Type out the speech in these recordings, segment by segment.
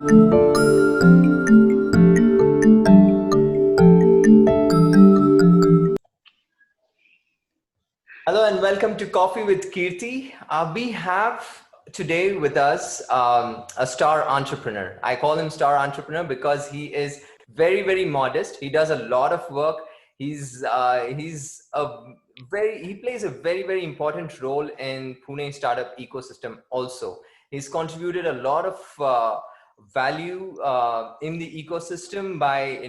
Hello and welcome to Coffee with Kirti. We have today with us a star entrepreneur. I call him star entrepreneur because he is very, very modest. He does a lot of work. He's a he plays a very, very important role in Pune startup ecosystem. Also, he's contributed a lot of value in the ecosystem by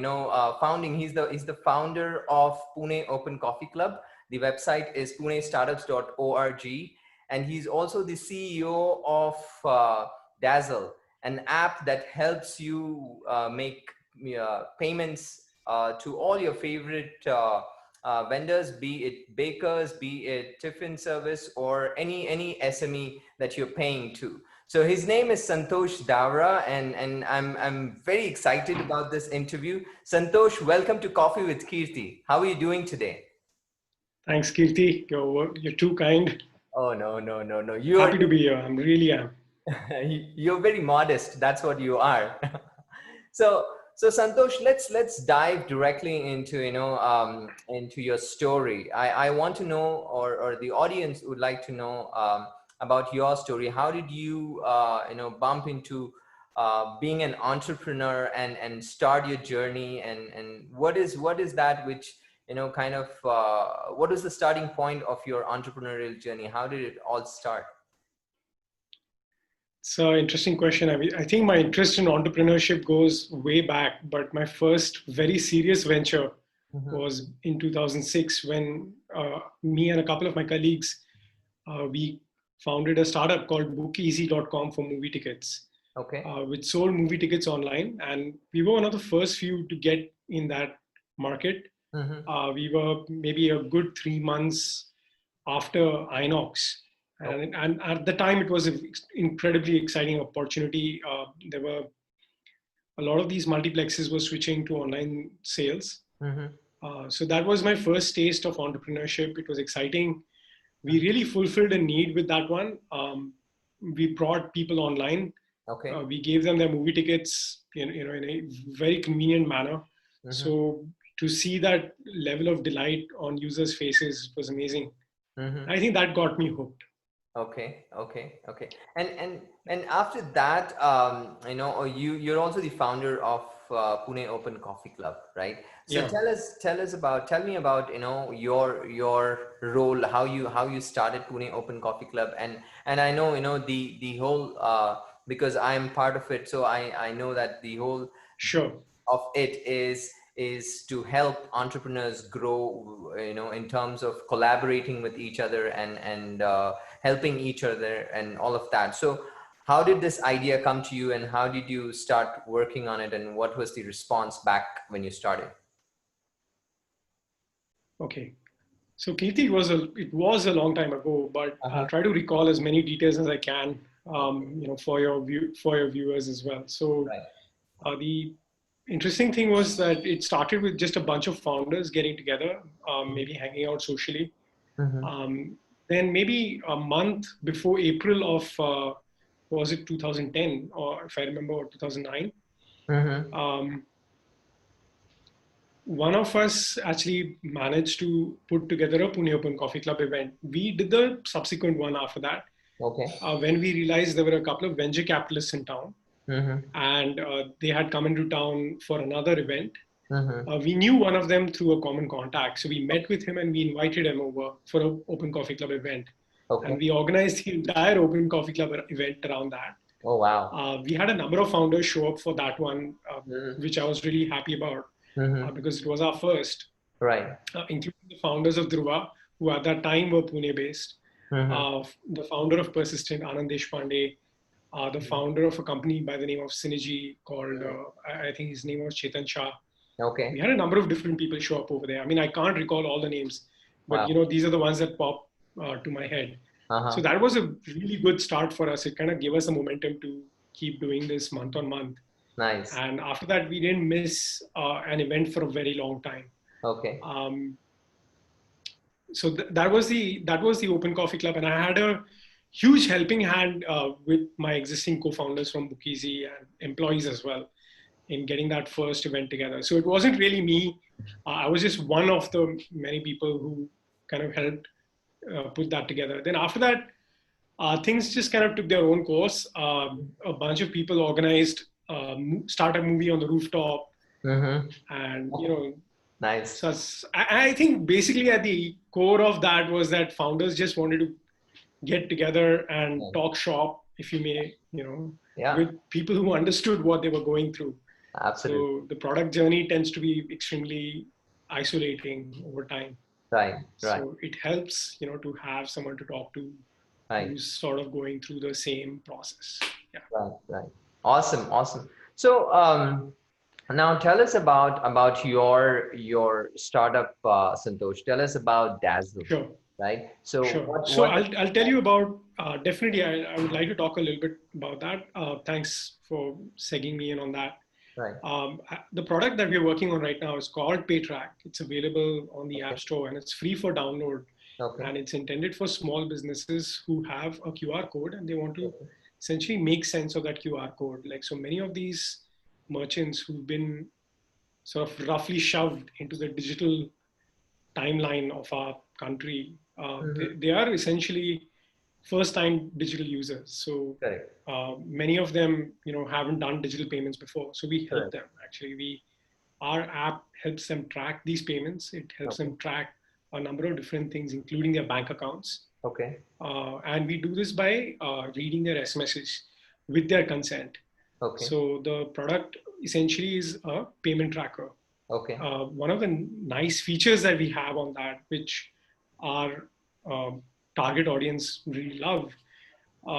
founding. He's the founder of Pune Open Coffee Club. The website is punestartups.org, and he's also the CEO of Dazzle, an app that helps you make payments to all your favorite vendors, be it bakers, be it tiffin service, or any SME that you're paying to. So his name is Santosh Davra, and I'm very excited about this interview. Santosh, welcome to Coffee with Kirti. How are you doing today? Thanks, Kirti. You're too kind. Oh, no, no, no, no. Happy to be here. I'm really am. You're very modest. That's what you are. So, so Santosh, let's dive directly into into your story. I want to know, or the audience would like to know about your story. How did you bump into being an entrepreneur and start your journey, and what is that which kind of what is the starting point of your entrepreneurial journey? How did it all start? It's an interesting question. I think my interest in entrepreneurship goes way back, but my first very serious venture was in 2006 when me and a couple of my colleagues, we founded a startup called bookeasy.com for movie tickets, Okay. which sold movie tickets online. And we were one of the first few to get in that market. We were maybe a good 3 months after Inox. And at the time, it was an incredibly exciting opportunity. There were a lot of these multiplexes were switching to online sales. So that was my first taste of entrepreneurship. It was exciting. We really fulfilled a need with that one. We brought people online. Okay. We gave them their movie tickets in a very convenient manner. So to see that level of delight on users' faces was amazing. I think that got me hooked. Okay, okay, okay. And after that, you're also the founder of Pune Open Coffee Club, right? So Yeah. tell me about your role, how you started Pune Open Coffee Club, and I know the whole because I'm part of it, so I know that the whole Sure. of it is to help entrepreneurs grow, in terms of collaborating with each other and helping each other and all of that. So how did this idea come to you, and how did you start working on it, and what was the response back when you started? Okay. So Kirti, it was a long time ago, but I'll try to recall as many details as I can, for your viewers as well. So Right. the interesting thing was that it started with just a bunch of founders getting together, maybe hanging out socially. Then maybe a month before April of was it 2010, or if I remember, or 2009. One of us actually managed to put together a Pune Open Coffee Club event. We did the subsequent one after that. Okay. When we realized there were a couple of venture capitalists in town, and they had come into town for another event. We knew one of them through a common contact. So we met with him and we invited him over for an Open Coffee Club event. Okay. And we organized the entire Open Coffee Club event around that. Oh, wow. We had a number of founders show up for that one, which I was really happy about because it was our first. Right. Including the founders of Dhruva, who at that time were Pune based. The founder of Persistent, Anand Deshpande, the founder of a company by the name of Synergy called, I think his name was Chetan Shah. Okay. We had a number of different people show up over there. I mean, I can't recall all the names, but Wow. these are the ones that pop to my head. So that was a really good start for us. It kind of gave us a momentum to keep doing this month on month. Nice. And after that, we didn't miss an event for a very long time. Okay. So that was the Open Coffee Club, and I had a huge helping hand with my existing co-founders from Bookeasy and employees as well in getting that first event together. So it wasn't really me. I was just one of the many people who kind of helped put that together. Then after that, things just kind of took their own course. A bunch of people organized startup movie on the rooftop, and nice. So I think basically at the core of that was that founders just wanted to get together and talk shop, if you may, with people who understood what they were going through. Absolutely. So the product journey tends to be extremely isolating over time. Right. So it helps, to have someone to talk to who's sort of going through the same process. Yeah. Right. Awesome. So now tell us about your startup, Santosh. Tell us about Dazzle. Sure. Right. So I'll tell you about definitely. I would like to talk a little bit about that. Thanks for segging me in on that. Right. The product that we're working on right now is called PayTrack. It's available on the App Store and it's free for download. And it's intended for small businesses who have a QR code and they want to essentially make sense of that QR code. Like so many of these merchants who've been sort of roughly shoved into the digital timeline of our country, they are essentially first-time digital users. So many of them, haven't done digital payments before. So we help them. Actually, our app helps them track these payments. It helps them track a number of different things, including their bank accounts. And we do this by reading their SMSs with their consent. So the product essentially is a payment tracker. One of the nice features that we have on that, which our target audience really love,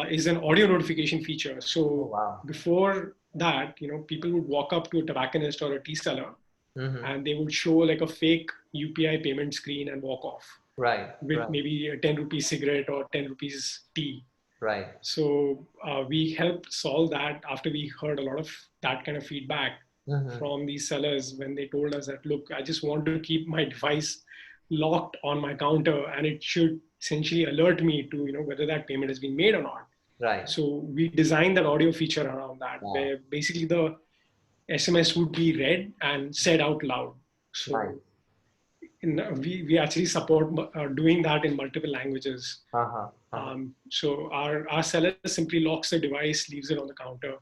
is an audio notification feature. So before that, people would walk up to a tobacconist or a tea seller and they would show like a fake UPI payment screen and walk off. With maybe a 10 rupees cigarette or 10 rupees tea. So we helped solve that after we heard a lot of that kind of feedback from these sellers when they told us that, look, I just want to keep my device locked on my counter and it should essentially alert me to, whether that payment has been made or not. So we designed that audio feature around that, where basically the SMS would be read and said out loud. So we actually support doing that in multiple languages. So our seller simply locks the device, leaves it on the counter.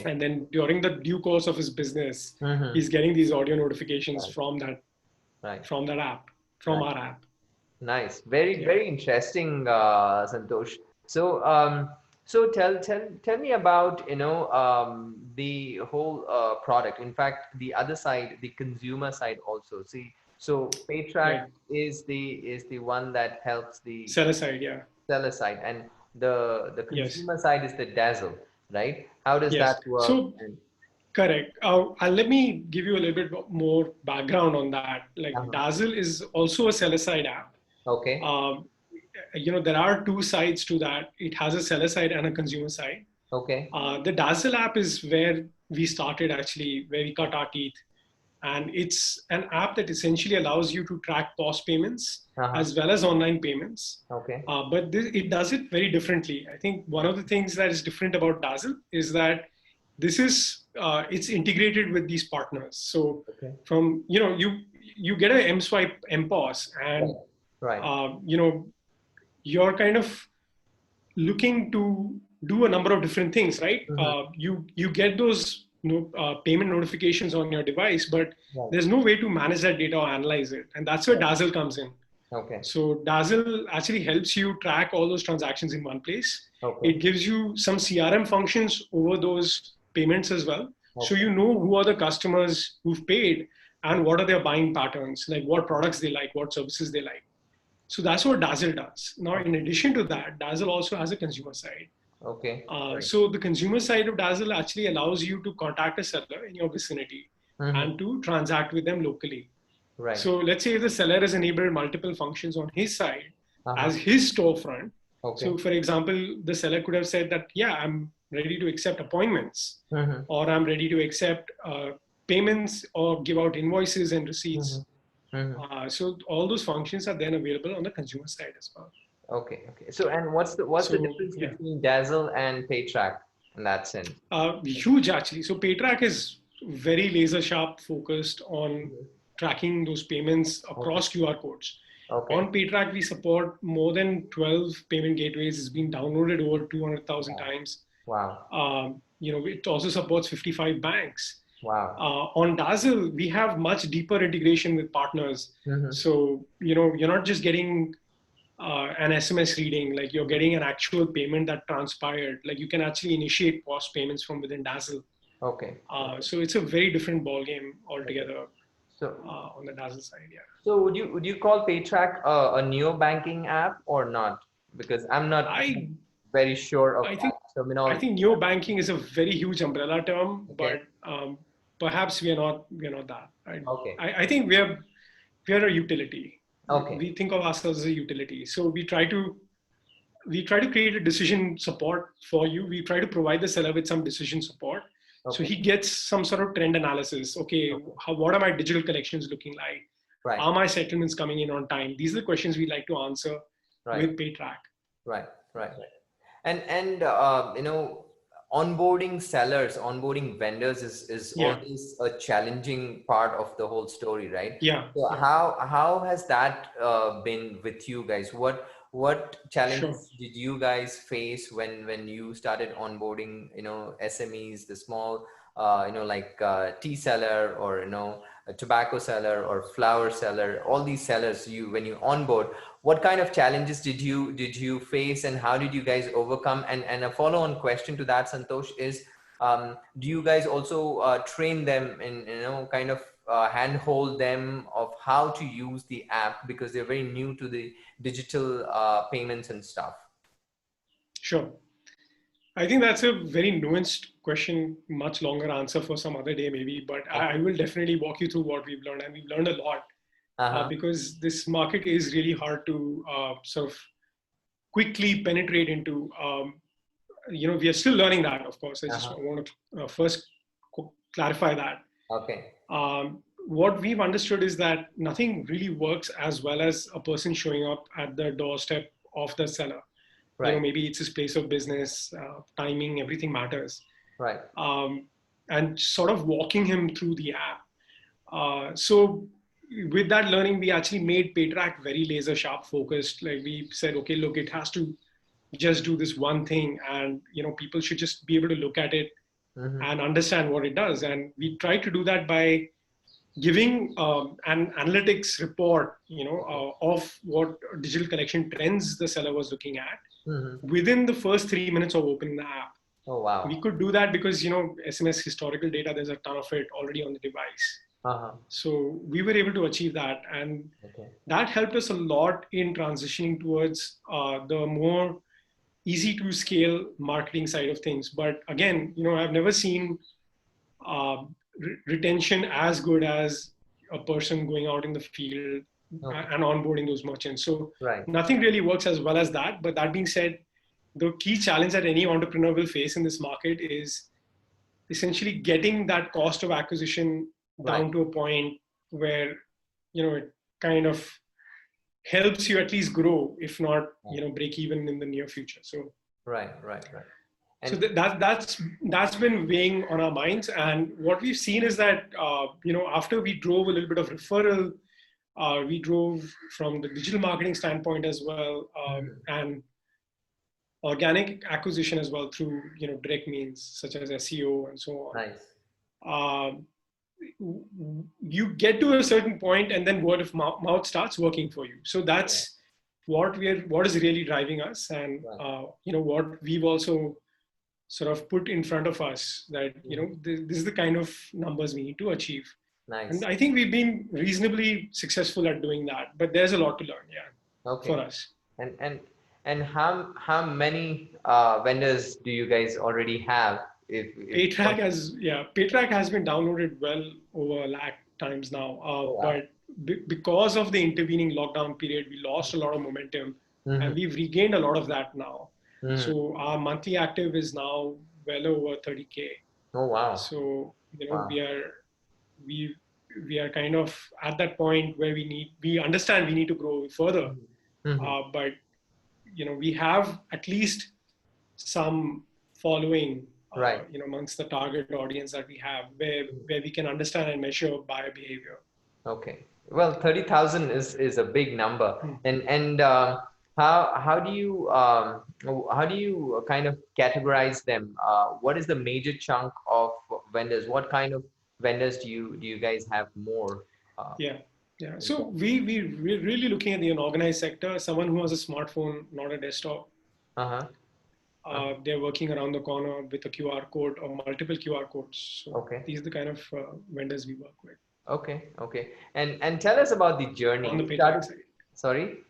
And then during the due course of his business, he's getting these audio notifications from that app, from our app. Nice. Very interesting, Santosh. So tell me about the whole product. In fact, the other side, the consumer side also. So PayTrack is the one that helps the seller side, seller side, and the consumer side is the Dazzle, right? How does that work? So, correct. Let me give you a little bit more background on that. Like Dazzle is also a seller side app. There are two sides to that. It has a seller side and a consumer side. The Dazzle app is where we started actually, where we cut our teeth. And it's an app that essentially allows you to track POS payments as well as online payments. But it does it very differently. I think one of the things that is different about Dazzle is that this is it's integrated with these partners. So from you get an mSwipe mPOS and you're kind of looking to do a number of different things, right? You get those payment notifications on your device, but there's no way to manage that data or analyze it. And that's where Dazzle comes in. So Dazzle actually helps you track all those transactions in one place. It gives you some CRM functions over those payments as well. So you know who are the customers who've paid and what are their buying patterns, like what products they like, what services they like. So that's what Dazzle does. Now, in addition to that, Dazzle also has a consumer side. So the consumer side of Dazzle actually allows you to contact a seller in your vicinity and to transact with them locally. So let's say if the seller has enabled multiple functions on his side as his storefront. So for example, the seller could have said that, yeah, I'm ready to accept appointments or I'm ready to accept payments or give out invoices and receipts. So all those functions are then available on the consumer side as well. Okay. Okay. So, and what's the So difference yeah, between Dazzle and PayTrack in that sense? huge actually. So PayTrack is very laser sharp focused on Mhm. tracking those payments Okay. across QR codes. Okay. On PayTrack, we support more than 12 payment gateways. It's been downloaded over 200,000 Wow. times. Wow. It also supports 55 banks. Wow. On Dazzle, we have much deeper integration with partners. Mm-hmm. So, you're not just getting an SMS reading, like you're getting an actual payment that transpired. Like you can actually initiate POS payments from within Dazzle. Okay. Okay. So it's a very different ball game Okay. altogether So, on the Dazzle side. Yeah. so would you call PayTrack a neo banking app or not? Because I'm not I very sure of I think that I terminology. think neo banking is a very huge umbrella term, Okay. but perhaps we are not that. Okay. I think we are a utility. Okay. We think of ourselves as a utility. So we try to create a decision support for you. We try to provide the seller with some decision support. So Okay. he gets some sort of trend analysis. Okay, Okay. what are my digital collections looking like? Right. Are my settlements coming in on time? These are the questions we like to answer Right. with PayTrack. Right. Right. Right. And onboarding sellers, onboarding vendors is Yeah, always a challenging part of the whole story, right? yeah, So yeah. how has that been with you guys? What Sure. challenges did you guys face when you started onboarding, SMEs, the small, like tea seller, or a tobacco seller or flower seller, all these sellers, when you onboard, what kind of challenges did you face, and how did you guys overcome? And a follow-on question to that, Santosh, is do you guys also train them in, kind of handhold them of how to use the app, because they're very new to the digital payments and stuff? Sure. I think that's a very nuanced question, much longer answer for some other day, maybe. But I Okay. will definitely walk you through what we've learned. And we've learned a lot Uh-huh. because this market is really hard to sort of quickly penetrate into. We are still learning that, of course. I just Uh-huh. want to first clarify that. Okay. What we've understood is that nothing really works as well as a person showing up at the doorstep of the seller. Right. Maybe it's his place of business, timing, everything matters. Right. um, and sort of walking him through the app. So with that learning, we actually made PayTrack very laser sharp focused. Like we said, okay, look, it has to just do this one thing, and people should just be able to look at it Mm-hmm. and understand what it does. And we try to do that by giving an analytics report, Okay. of what digital collection trends the seller was looking at Mm-hmm. within the first 3 minutes of opening the app. Oh, We wow. could do that because SMS historical data, there's a ton of it already on the device. Uh-huh. So we were able to achieve that, and Okay. that helped us a lot in transitioning towards the more easy to scale marketing side of things. But again, I've never seen retention as good as a person going out in the field Okay. and onboarding those merchants. So Right. nothing really works as well as that. But that being said, the key challenge that any entrepreneur will face in this market is essentially getting that cost of acquisition Right. down to a point where it kind of helps you at least grow, if not Right. break even in the near future. So Right. Right. Right. so And that's been weighing on our minds. And what we've seen is that after we drove a little bit of referral, we drove from the digital marketing standpoint as well, Mhm. and organic acquisition as well through direct means such as SEO and so on. Nice. Um, you get to a certain point, and then word of mouth starts working for you. So Yeah. that's what is really driving us, and Right. what we've also sort of put in front of us, that Mhm. this is the kind of numbers we need to achieve. And Nice. I think we've been reasonably successful at doing that, but there's a lot to learn, yeah, for Okay. us. And how many vendors do you guys already have? If PayTrack has been downloaded well over a lakh times now, Oh, wow. but because of the intervening lockdown period, we lost a lot of momentum, Mm-hmm. and we've regained a lot of that now. Mm-hmm. So our monthly active is now well over 30K. Oh, wow. So Wow. we we are kind of at that point where we understand we need to grow further, Mm-hmm. but we have at least some following, Right. amongst the target audience that we have, where we can understand and measure buyer behavior. Okay. Well, 30,000 is a big number. And how do you kind of categorize them? What is the major chunk of vendors? What kind of vendors do you guys have more? Yeah. So we're really looking at the unorganized sector, someone who has a smartphone, not a desktop. Uh-huh. They're working around the corner with a QR code or multiple QR codes. So Okay. these are the kind of vendors we work with. Okay. And tell us about the journey. On the You PayTrack side. Sorry?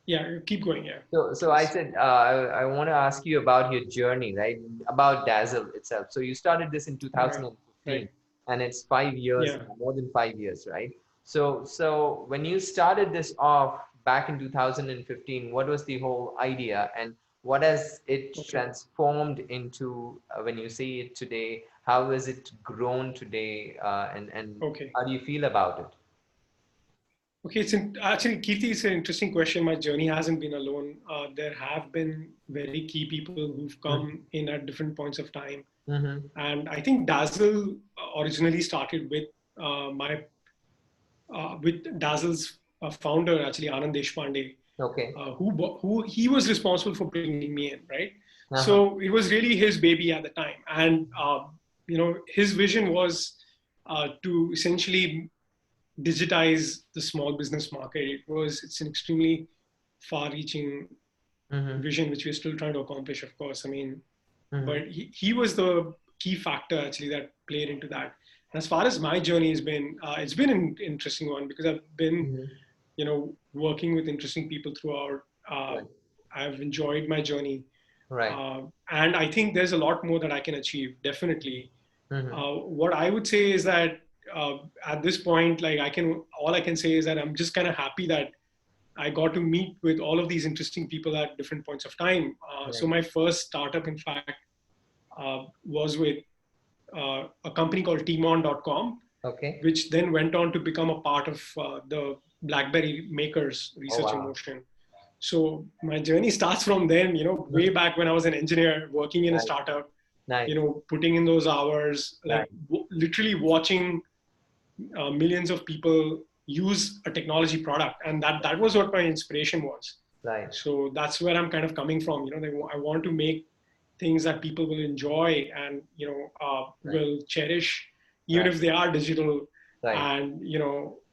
Yeah, keep going. Yeah. So I said, I want to ask you about your journey, right? About Dazzle itself. So you started this in 2015, Right. and it's 5 years, Yeah. more than 5 years, right? So when you started this off back in 2015, what was the whole idea, and what has it transformed into when you see it today? How has it grown today, and how do you feel about it? Okay, actually, Kirti, it's an interesting question. My journey hasn't been alone. There have been very key people who've come in at different points of time. And I think Dazzle originally started with with Dazzle's founder, actually Anand Deshpande, who he was responsible for bringing me in, right? So it was really his baby at the time. And, his vision was to essentially digitize the small business market. It's an extremely far-reaching vision, which we're still trying to accomplish, of course. I mean, but he was the key factor actually that played into that. And as far as my journey has been, it's been an interesting one because I've been, working with interesting people throughout. I've enjoyed my journey. Right. And I think there's a lot more that I can achieve, definitely. What I would say is that at this point, like all I can say is that I'm just kind of happy that I got to meet with all of these interesting people at different points of time. So my first startup, in fact, was with a company called Tmon.com, which then went on to become a part of the BlackBerry Makers Research in Motion. So my journey starts from then, way back when I was an engineer working in a startup, putting in those hours, like literally watching millions of people use a technology product. And that was what my inspiration was. Right. So that's where I'm kind of coming from. I want to make things that people will enjoy and, will cherish, even if they are digital. And,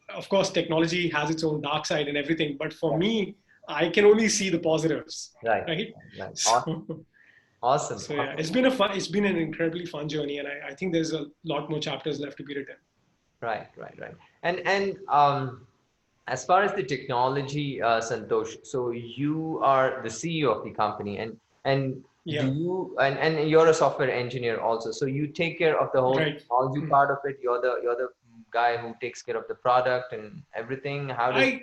of course, technology has its own dark side and everything. But for me, I can only see the positives. Right. Awesome. So yeah, it's been an incredibly fun journey. And I think there's a lot more chapters left to be written. Right. And as far as the technology, Santosh, so you are the CEO of the company, and you're a software engineer also. So you take care of the whole technology part of it. You're the guy who takes care of the product and everything. How does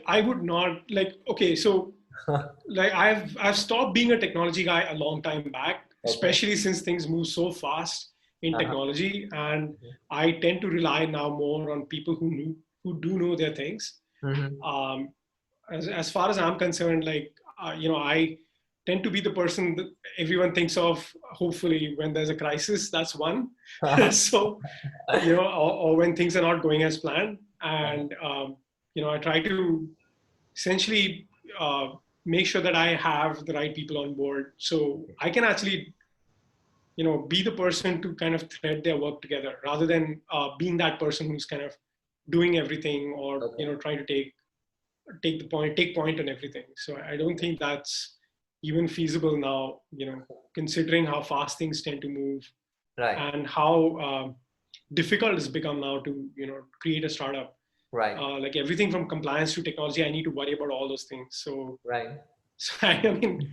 I would not so like I've stopped being a technology guy a long time back, especially since things move so fast in technology, and I tend to rely now more on people who do know their things. As far as I'm concerned, I tend to be the person that everyone thinks of, hopefully, when there's a crisis. That's one. So, or when things are not going as planned. And, I try to essentially make sure that I have the right people on board. So I can actually, be the person to kind of thread their work together rather than being that person who's kind of doing everything or, trying to take point on everything. So I don't think that's even feasible now, considering how fast things tend to move and how difficult it's become now to, create a startup. Like everything from compliance to technology, I need to worry about all those things. So, so I mean,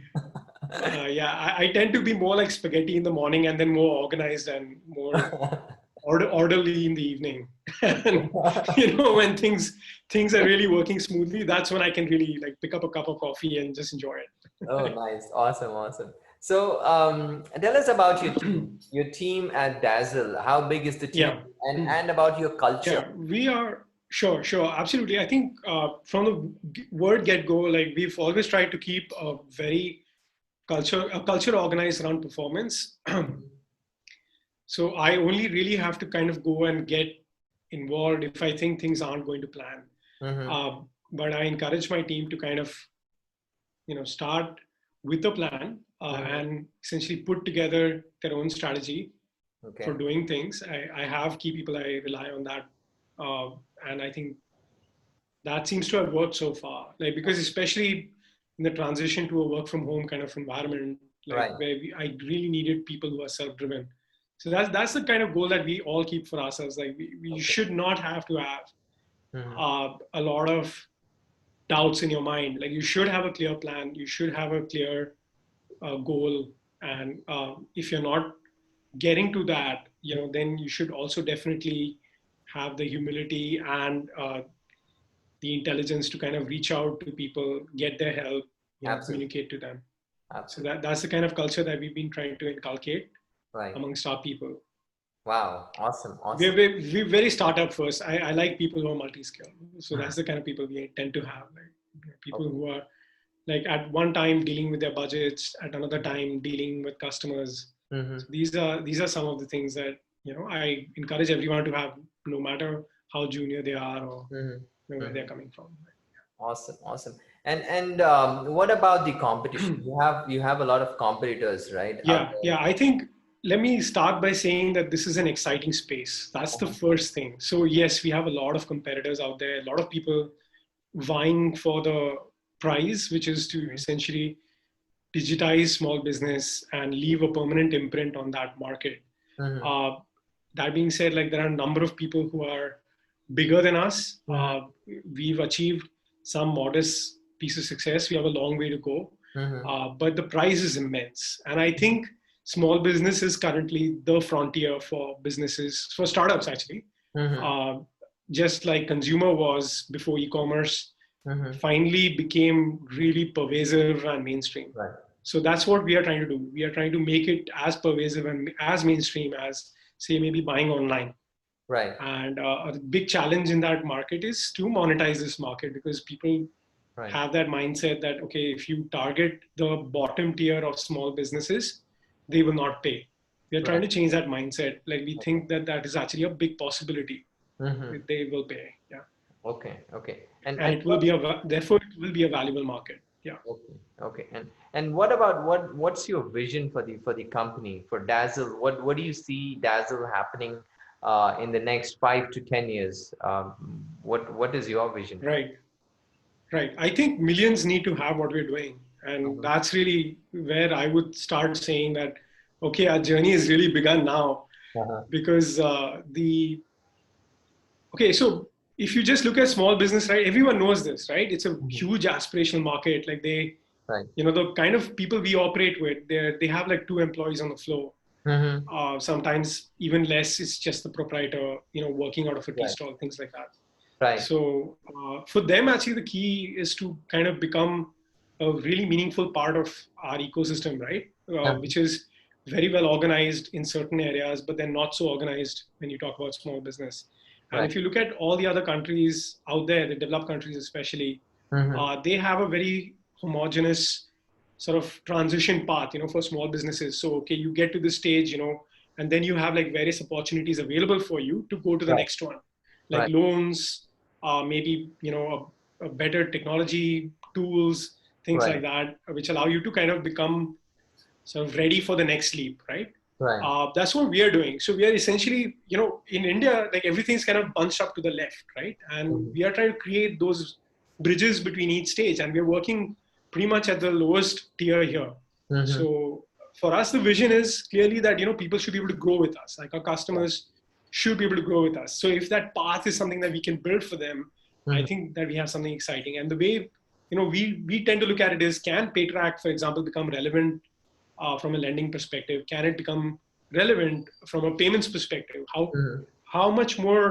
I tend to be more like spaghetti in the morning and then more organized and more orderly in the evening. And, when things are really working smoothly, that's when I can really like pick up a cup of coffee and just enjoy it. Oh, nice. Awesome. So tell us about your team at Dazzle. How big is the team? And about your culture? We are Sure, sure, absolutely. I think from the word get-go, like we've always tried to keep a culture organized around performance. So I only really have to kind of go and get involved if I think things aren't going to plan. Mm-hmm. But I encourage my team to kind of, start with a plan Mm-hmm. and essentially put together their own strategy for Okay. doing things. I have key people I rely on that, and I think that seems to have worked so far. Like because especially in the transition to a work from home kind of environment, like Right. where I really needed people who are self-driven. So that's the kind of goal that we all keep for ourselves. Like we Okay. should not have to have Mm-hmm. a lot of doubts in your mind. Like you should have a clear plan. You should have a clear goal. And if you're not getting to that, then you should also definitely have the humility and the intelligence to kind of reach out to people, get their help, Absolutely. communicate to them. So Absolutely. that's the kind of culture that we've been trying to inculcate Right. amongst our people. Wow. Awesome. We're, Awesome. we're, we're very startup first. I like people who are multi-skilled. So Mhm. that's the kind of people we tend to have. Like people Okay. who are like at one time dealing with their budgets, at another time dealing with customers. Mm-hmm. So these are some of the things that I encourage everyone to have, no matter how junior they are or Mm-hmm. where they're Mm-hmm. coming from. Awesome. Awesome. And what about the competition? You have a lot of competitors, right? Out Yeah, yeah. I think let me start by saying that this is an exciting space. That's the there. first thing. So yes, we have a lot of competitors out there, a lot of people vying for the prize, which is to Mhm. essentially digitize small business and leave a permanent imprint on that market. Mhm. Uh, that being said, like there are a number of people who are bigger than us. Mhm. We've achieved some modest piece of success. We have a long way to go, Mhm. but the prize is immense. And I think small business is currently the frontier for businesses, for startups actually. Mhm. Uh, just like consumer was before e-commerce Mhm. finally became really pervasive and mainstream. Right. So that's what we are trying to do. We are trying to make it as pervasive and as mainstream as, say, maybe buying online. Right. And a big challenge in that market is to monetize this market because people Right. have that mindset that, okay, if you target the bottom tier of small businesses, they will not pay. We are trying Right. to change that mindset. Like we think that that is actually a big possibility Mhm. that they will pay. Yeah. Okay. Okay. And And and it will what? be therefore it will be a valuable market. Yeah. Okay. Okay. And what about what's your vision for the company for Dazzle? What do you see Dazzle happening in the next 5 to 10 years? What is your vision for? Right. Right. I think millions need to have what we're doing. And Mhm. that's really where I would start saying that, okay, our journey has really begun now Uh-huh. because okay, so if you just look at small business, right, everyone knows this, right? It's a Mhm. huge aspirational market. Like Right. the kind of people we operate with, they have like two employees on the floor. Mhm. Sometimes even less, it's just the proprietor, working out of a tea Right. stall, things like that. Right. So for them, actually, the key is to kind of become a really meaningful part of our ecosystem, right? Uh-huh. Which is very well organized in certain areas, but then not so organized when you talk about small business. And Right. if you look at all the other countries out there, the developed countries especially, Mhm. they have a very homogeneous sort of transition path, for small businesses. So, okay, you get to this stage, and then you have like various opportunities available for you to go to the Right. next one, like Right. loans, maybe, a better technology tools, things Right. like that, which allow you to kind of become sort of ready for the next leap, right? Right. That's what we are doing. So we are essentially, in India, like everything's kind of bunched up to the left, right? And Mhm. we are trying to create those bridges between each stage, and we're working pretty much at the lowest tier here. Mhm. So for us, the vision is clearly that people should be able to grow with us, like our Right. customers should be able to grow with us. So if that path is something that we can build for them, I Mhm. think that we have something exciting. And the way we tend to look at it is, can PayTrack, for example, become relevant from a lending perspective? Can it become relevant from a payments perspective? Mhm. How much more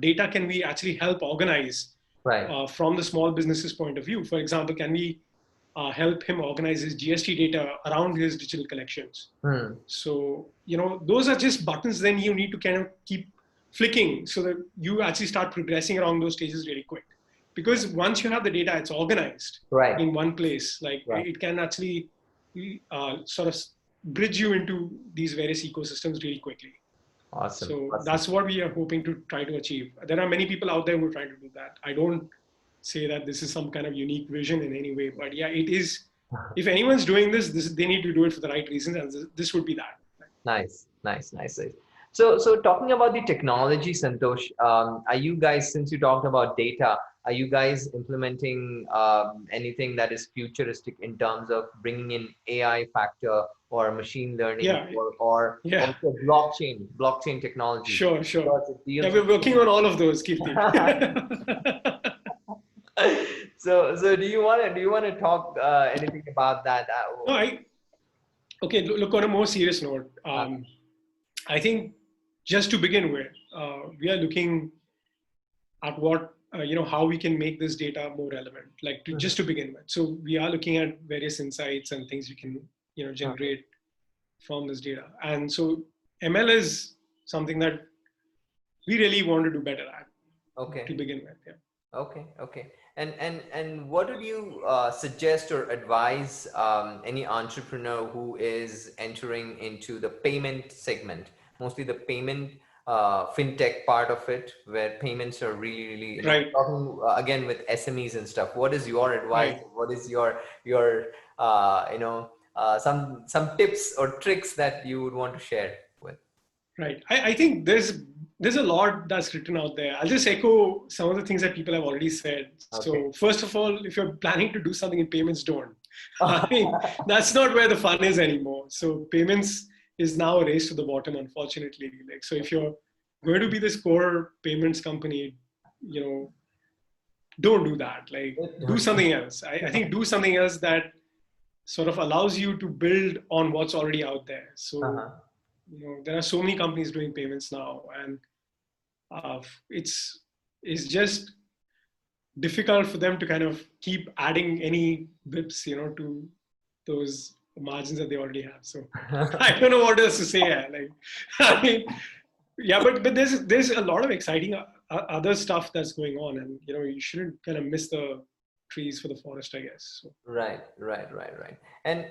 data can we actually help organize Right. from the small businesses point of view? For example, can we help him organize his GST data around his digital collections? Mhm. So those are just buttons. Then you need to kind of keep flicking so that you actually start progressing around those stages really quick. Because once you have the data, it's organized Right. in one place. Like Right. it can actually sort of bridge you into these various ecosystems really quickly. Awesome. So Awesome. that's what we are hoping to try to achieve. There are many people out there who are trying to do that. I don't say that this is some kind of unique vision in any way, but yeah, it is. If anyone's doing this, they need to do it for the right reasons, and this would be that. Nice, nice, nice. So talking about the technology, Santosh, are you guys, since you talked about data, are you guys implementing anything that is futuristic in terms of bringing in AI factor or machine learning Yeah. or Yeah. also blockchain technology? Sure. Yeah, we're with working on all of those, Kirti. So do you want to talk anything about that? No, okay. Look, on a more serious note, I think just to begin with, we are looking at what how we can make this data more relevant, like just to begin with. So we are looking at various insights and things we can generate from this data, and so ML is something that we really want to do better at. Okay. To begin with, yeah. Okay. And what would you suggest or advise any entrepreneur who is entering into the payment segment, mostly the payment fintech part of it, where payments are really right. Talking again with SMEs and stuff. What is your advice? Right. What is your some tips or tricks that you would want to share with? Right. I think there's a lot that's written out there. I'll just echo some of the things that people have already said. Okay. So first of all, if you're planning to do something in payments, don't. I mean, that's not where the fun is anymore. So payments is now a race to the bottom, unfortunately. Like, so if you're going to be this core payments company, don't do that. Like, do something else. I think do something else that sort of allows you to build on what's already out there. So there are so many companies doing payments now, and it's just difficult for them to kind of keep adding any bips, to those margins that they already have. So I don't know what else to say. Like, I mean, yeah, but there's a lot of exciting other stuff that's going on, and you shouldn't kind of miss the trees for the forest, I guess. So. Right. And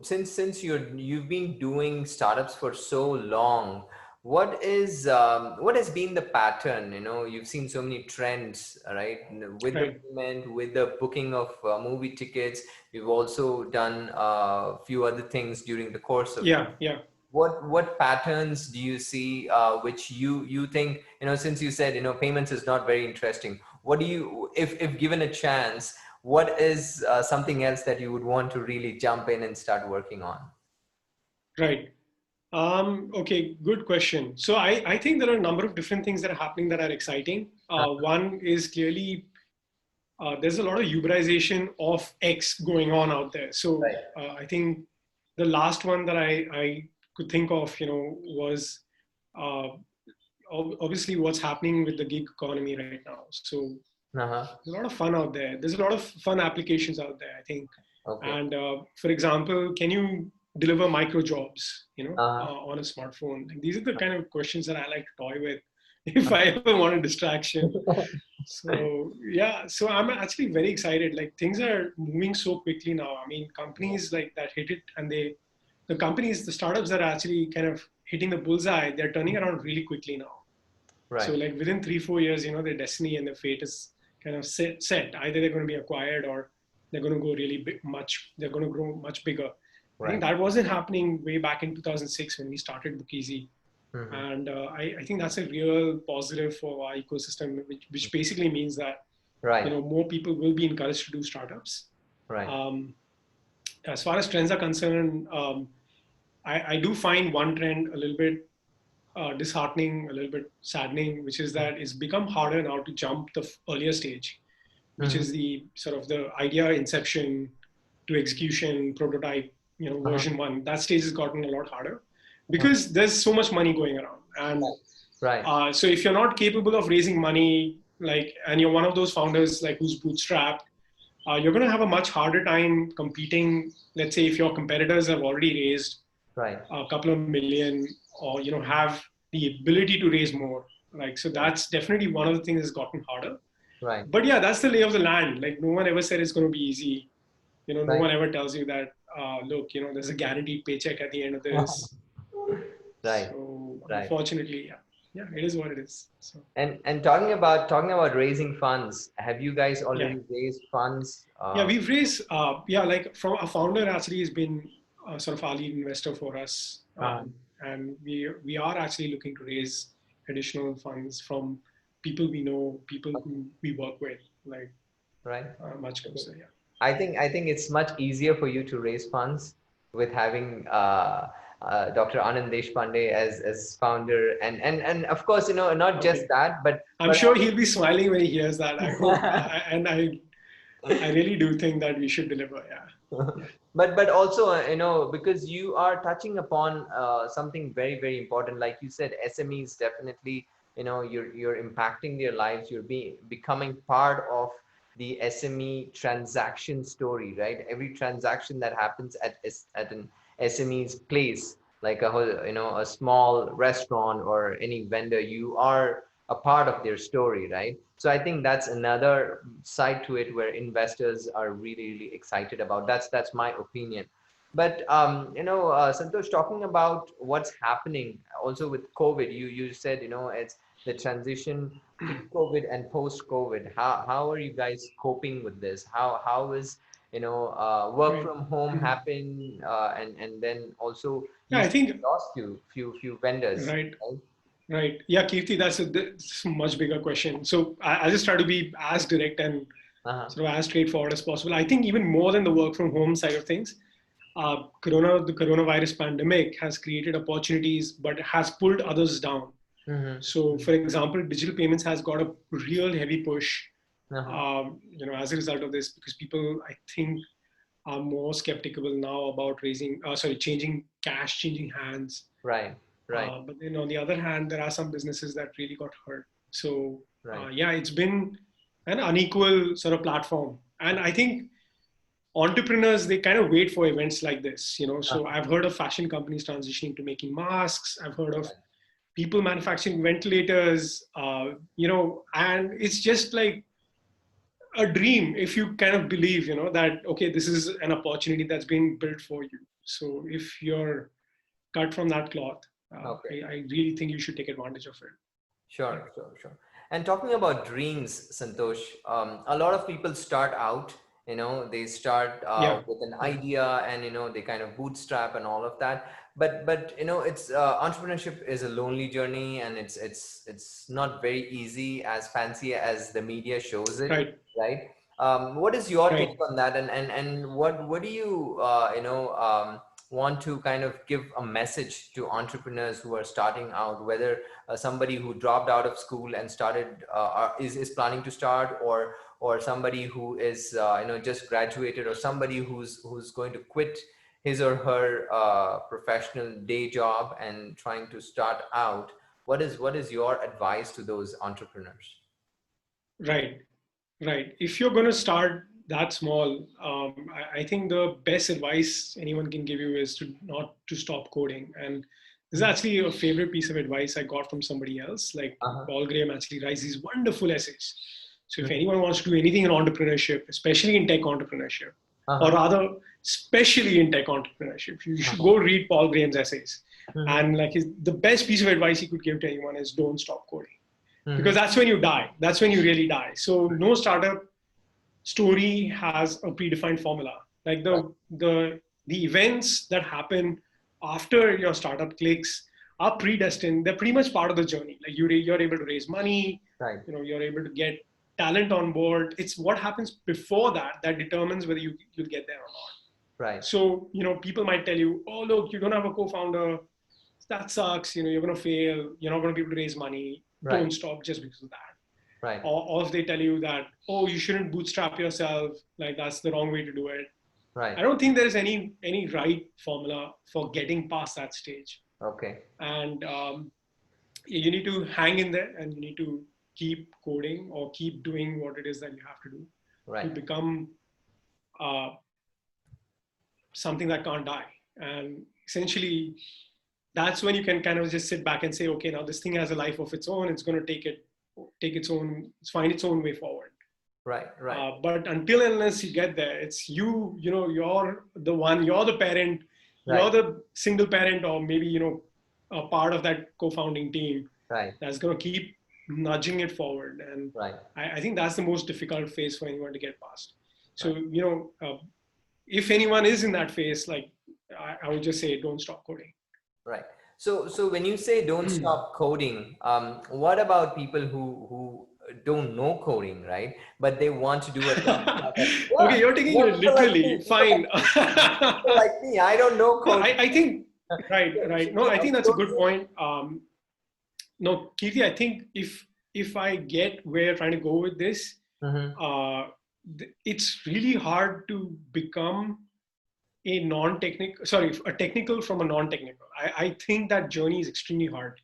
since you've been doing startups for so long, what has been the pattern? You've seen so many trends, right? With the payment, with the booking of movie tickets. You've also done a few other things during the course of yeah. What patterns do you see which you think, since you said payments is not very interesting, what do you, if given a chance, what is something else that you would want to really jump in and start working on? Right. Okay, good question. So I think there are a number of different things that are happening that are exciting. One is clearly there's a lot of uberization of X going on out there. So I think the last one that I could think of, was obviously what's happening with the gig economy right now. So there's a lot of fun out there. There's a lot of fun applications out there, I think. Okay. And for example, can you deliver micro jobs, on a smartphone? And these are the kind of questions that I like to toy with if I ever want a distraction. So yeah, so I'm actually very excited. Like, things are moving so quickly now. I mean, companies like that hit it, and the startups that are actually kind of hitting the bullseye, they're turning around really quickly now. Right. So like within 3-4 years, their destiny and their fate is kind of set. Either they're going to be acquired or they're going to go really big, they're going to grow much bigger. Right. I think that wasn't happening way back in 2006 when we started Bookeasy. Mm-hmm. And I think that's a real positive for our ecosystem, which basically means that more people will be encouraged to do startups. Right. As far as trends are concerned, I do find one trend a little bit disheartening, a little bit saddening, which is that it's become harder now to jump the earlier stage, which is the sort of the idea inception to execution, prototype, version 1. That stage has gotten a lot harder because there's so much money going around. And so if you're not capable of raising money, and you're one of those founders who's bootstrapped, you're going to have a much harder time competing. Let's say if your competitors have already raised a couple of million, or have the ability to raise more. Like, so that's definitely one of the things that's gotten harder. Right. But yeah, that's the lay of the land. Like, no one ever said it's going to be easy. No Right. one ever tells you that, look, there's a guaranteed paycheck at the end of this. Right. So Right. unfortunately, yeah, it is what it is. So And talking about raising funds, have you guys yeah, already raised funds? yeah, we've raised, like from a founder actually has been sort of our lead investor for us, Uh, and we are actually looking to raise additional funds from people we know, people who we work with, like right. much closer. Yeah. I think it's much easier for you to raise funds with having Dr. Anand Deshpande as founder, and of course, not just Okay. that, but I'm sure he'll be smiling when he hears that. I hope, and I really do think that we should deliver. Yeah. but also because you are touching upon something very very important, like you said, SMEs definitely, you're impacting their lives, you're becoming part of the SME transaction story, right? Every transaction that happens at an SME's place, like a whole, a small restaurant or any vendor, you are a part of their story, right? So I think that's another side to it where investors are really, really excited about. That's my opinion. But Santosh, talking about what's happening also with COVID, you said, it's the transition pre-COVID and post-COVID. How are you guys coping with this? How is work Right. from home happen, and then also Yeah, you I think lost few vendors, right. right? Right. Yeah, Kirti, that's a much bigger question. So I'll just try to be as direct and Uh-huh. sort of as straightforward as possible. I think even more than the work from home side of things, the coronavirus pandemic has created opportunities, but has pulled others down. So, Mm-hmm. for example, digital payments has got a real heavy push, Uh-huh. as a result of this, because people, I think, are more skeptical now about changing cash, changing hands. Right, right, But then on the other hand, there are some businesses that really got hurt. So right. yeah, it's been an unequal sort of platform. And I think entrepreneurs, they kind of wait for events like this. So Uh-huh. I've heard of fashion companies transitioning to making masks. I've heard of people manufacturing ventilators, and it's just like a dream if you kind of believe, that, okay, this is an opportunity that's being built for you. So if you're cut from that cloth, Okay. I really think you should take advantage of it. Yeah. Sure, sure, sure. And talking about dreams, Santosh, a lot of people start out, they start Yeah. with an Yeah. idea, and they kind of bootstrap and all of that. But it's entrepreneurship is a lonely journey, and it's not very easy as fancy as the media shows it, Right. right? What is your take Right. on that, and what do you want to kind of give a message to entrepreneurs who are starting out, whether somebody who dropped out of school and started is planning to start, or somebody who is just graduated, or somebody who's going to quit his or her professional day job and trying to start out. What is your advice to those entrepreneurs? Right. Right. If you're going to start that small, I think the best advice anyone can give you is to not to stop coding. And this is actually a favorite piece of advice I got from somebody else. Like Uh-huh. Paul Graham actually writes these wonderful essays. So if Mhm. anyone wants to do anything in entrepreneurship, especially in tech entrepreneurship, or Uh-huh. rather, especially in tech entrepreneurship, you should Uh-huh. go read Paul Graham's essays. Mhm. And like the best piece of advice he could give to anyone is don't stop coding, because Mhm. that's when you die. That's when you really die. So no startup story has a predefined formula. Like Right. the events that happen after your startup clicks are predestined. They're pretty much part of the journey. Like you're able to raise money. Right. You're able to get talent on board. It's what happens before that that determines whether you'll get there or not. Right. So people might tell you, oh look, you don't have a co-founder. That sucks. You're gonna fail. You're not gonna be able to raise money. Right. Don't stop just because of that. Right. Or if they tell you that, oh, you shouldn't bootstrap yourself, like that's the wrong way to do it. Right. I don't think there is any right formula for getting past that stage. Okay. And you need to hang in there, and you need to keep coding or keep doing what it is that you have to do to Right. become uh, something that can't die. And essentially, that's when you can kind of just sit back and say, okay, now this thing has a life of its own. It's going to find its own way forward. Right. But until and unless you get there, it's you're the parent, you're Right. the single parent, or maybe, a part of that co-founding team Right. that's going to keep nudging it forward. And Right. I think that's the most difficult phase for anyone to get past. So, Right. if anyone is in that phase, like I would just say, don't stop coding. Right. So when you say don't stop coding, what about people who don't know coding, right? But they want to do it. Okay, you're taking it literally. Fine. People like me, I don't know No, coding. I think right. No, I think that's a good point. No, Kirti, I think if I get where you're trying to go with this, it's really hard to become a technical from a non-technical. I think that journey is extremely hard.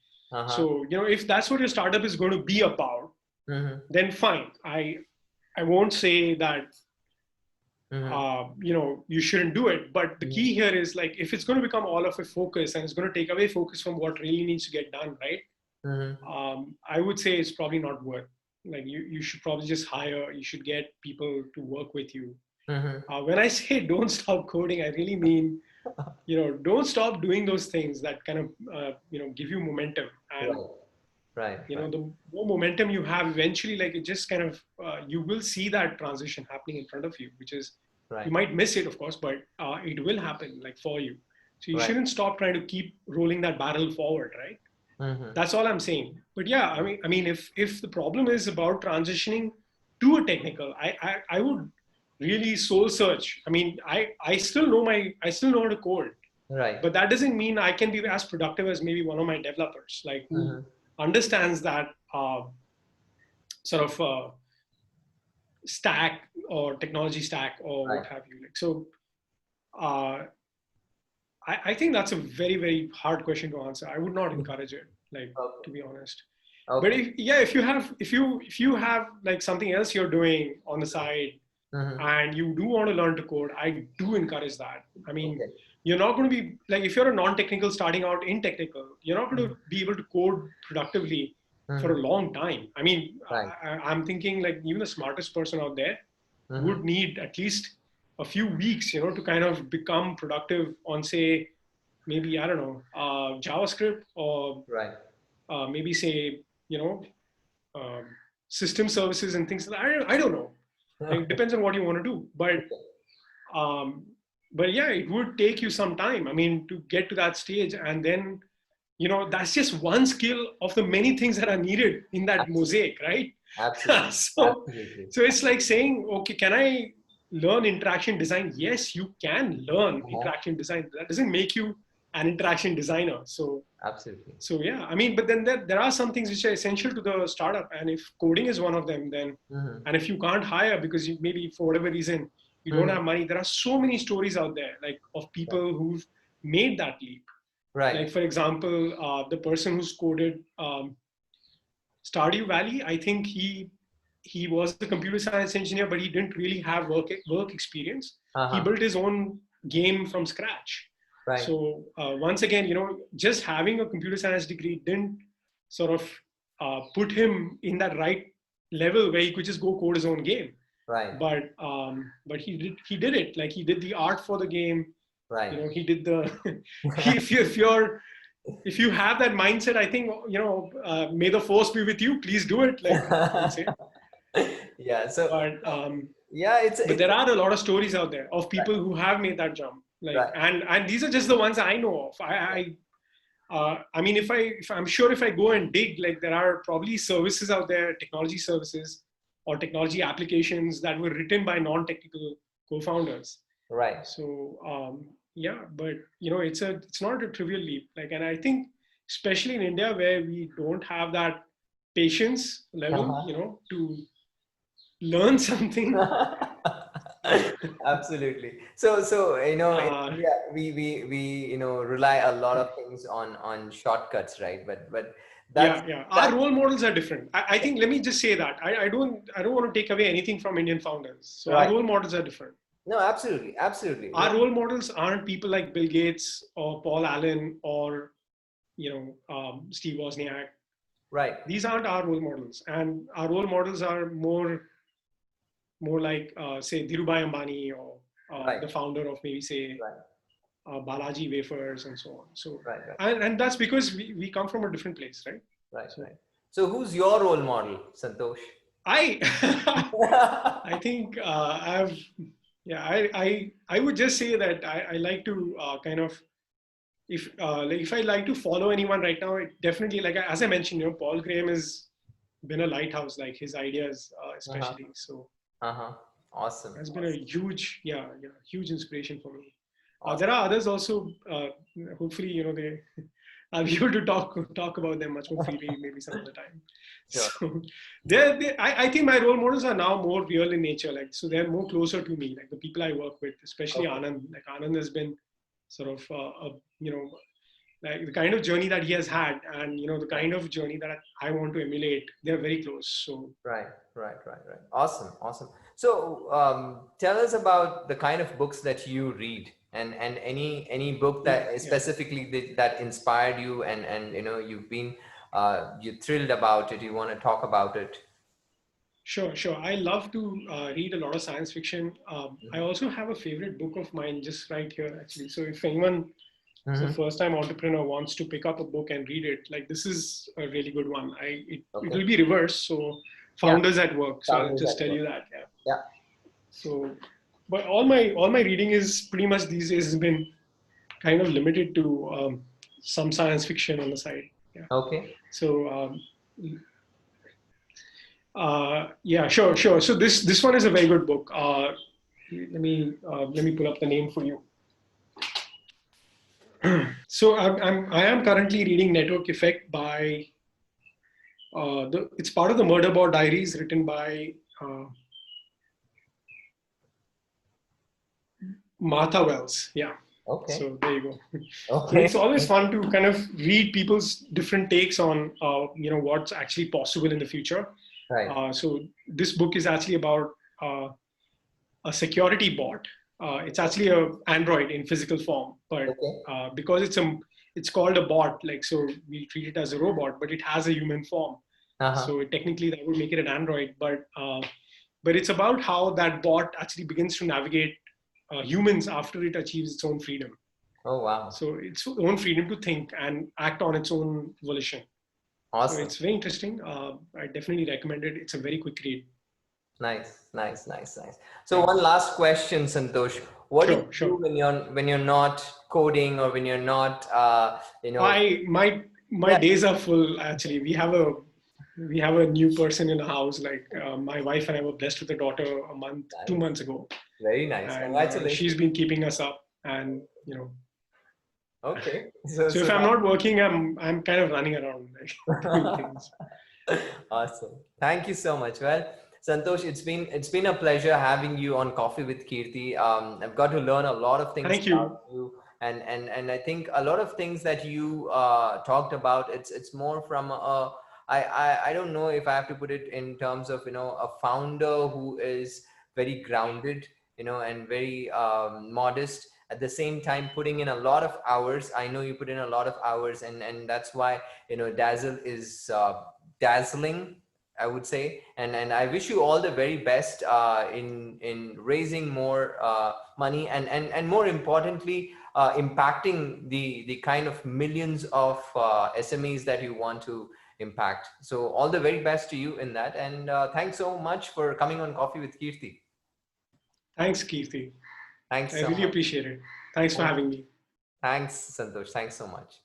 So, if that's what your startup is going to be about, then fine. I won't say that, you shouldn't do it. But the key here is, like, if it's going to become all of a focus and it's going to take away focus from what really needs to get done, right? I would say it's probably not worth. Like, you should probably just you should get people to work with you. When I say don't stop coding, I really mean, don't stop doing those things that kind of, give you momentum. And, right. the more momentum you have, eventually, like, it just kind of, you will see that transition happening in front of you, which is, you might miss it, of course, but it will happen, like, for you. So you shouldn't stop trying to keep rolling that barrel forward, right? That's all I'm saying. But yeah, I mean, if the problem is about transitioning to a technical, I would really soul search. I mean, I still know how to code, Right. but that doesn't mean I can be as productive as maybe one of my developers, like, who understands that sort of stack or technology stack or what have you. Like, so I think that's a very, very hard question to answer. I would not encourage it, like, to be honest. But if you have like something else you're doing on the side, and you do want to learn to code, I do encourage that. I mean, you're not going to be like, if you're a non-technical starting out in technical, you're not going to be able to code productively for a long time. I mean, I'm thinking, like, even the smartest person out there would need at least a few weeks, to kind of become productive on, say, maybe, I don't know, JavaScript, or maybe, say, system services and things like that. I don't know. It depends on what you want to do. But yeah, it would take you some time. I mean, to get to that stage, and then, that's just one skill of the many things that are needed in that mosaic, right? Absolutely. So it's like saying, okay, can I learn interaction design? Yes, you can learn interaction design. That doesn't make you an interaction designer. So absolutely. So yeah, I mean, but then there are some things which are essential to the startup, and if coding is one of them, then and if you can't hire because you maybe for whatever reason you don't have money, there are so many stories out there, like, of people who've made that leap. Like, for example, the person who's coded Stardew Valley, I think he was a computer science engineer, but he didn't really have work experience. He built his own game from scratch. So once again, just having a computer science degree didn't sort of put him in that right level where he could just go code his own game. But he did it. Like, he did the art for the game. He did the. If you have that mindset, I think, may the force be with you. Please do it. Like, I would say. Yeah. So. But there are a lot of stories out there of people who have made that jump. Like, and these are just the ones I know of. I mean, if I'm sure if I go and dig, like, there are probably services out there, technology services or technology applications that were written by non-technical co-founders. So yeah, but it's not a trivial leap. Like, and I think especially in India, where we don't have that patience level, to learn something. Absolutely. So we rely a lot of things on shortcuts, right? But that's our role models are different. I think, let me just say that I don't want to take away anything from Indian founders. So our role models are different. No, absolutely. Our role models aren't people like Bill Gates or Paul Allen or Steve Wozniak. Right. These aren't our role models, and our role models are more like say Dhirubhai Ambani, or Right. the founder of maybe say Right. Balaji Wafers and so on. So Right. and that's because we come from a different place, right? Right. So, right. So who's your role model, Santosh? I think I would just say that I like to kind of, if I like to follow anyone right now, it definitely, like as I mentioned, Paul Graham has been a lighthouse, like his ideas especially. So awesome. Has been a huge huge inspiration for me. Awesome. There are others also. Hopefully, they I'll be able to talk about them much more freely maybe some other time. Sure. So I think my role models are now more real in nature. Like, so they're more closer to me, like the people I work with, especially Okay. Anand. Like Anand has been sort of like the kind of journey that he has had, and the kind of journey that I want to emulate. They're very close. So Right. Awesome. So tell us about the kind of books that you read, and any book that specifically that inspired you, and you've been you're thrilled about it, you want to talk about it. Sure. I love to read a lot of science fiction. I also have a favorite book of mine just right here, actually. So if anyone, so first-time entrepreneur, wants to pick up a book and read it, like, this is a really good one. It will be reversed. So Founders at Work. So I'll just tell you that. Yeah. So, but all my reading is pretty much these days has been kind of limited to some science fiction on the side. Yeah. Okay. So. Sure. So this one is a very good book. Let me pull up the name for you. So I am currently reading Network Effect by it's part of the Murderbot Diaries, written by Martha Wells. Yeah. Okay. So there you go. Okay. So it's always fun to kind of read people's different takes on what's actually possible in the future. Right. So this book is actually about a security bot. It's actually a Android in physical form, but because it's called a bot, like, so we treat it as a robot, but it has a human form. So technically that would make it an Android, but it's about how that bot actually begins to navigate humans after it achieves its own freedom. Oh, wow. So its own freedom to think and act on its own volition. Awesome. So it's very interesting. I definitely recommend it. It's a very quick read. Nice. So one last question, Santosh. What do you do when you're not coding, or when you're not My days are full, actually. We have a new person in the house. Like, my wife and I were blessed with a daughter 2 months ago. Very nice. And congratulations. she's been keeping us up, and Okay. So if I'm not working, I'm kind of running around, like, doing things. Awesome. Thank you so much. Well, Santosh, it's been a pleasure having you on Coffee with Kirti. I've got to learn a lot of things about you, and I think a lot of things that you talked about. It's more from I don't know if I have to put it in terms of a founder who is very grounded, and very modest. At the same time, putting in a lot of hours. I know you put in a lot of hours, and that's why Dazzle is dazzling, I would say, and I wish you all the very best in raising more money, and more importantly, impacting the kind of millions of SMEs that you want to impact. So all the very best to you in that, and thanks so much for coming on Coffee with Kirti. Thanks, Kirti. Thanks so much. I really appreciate it. Thanks for having me. Thanks, Santosh. Thanks so much.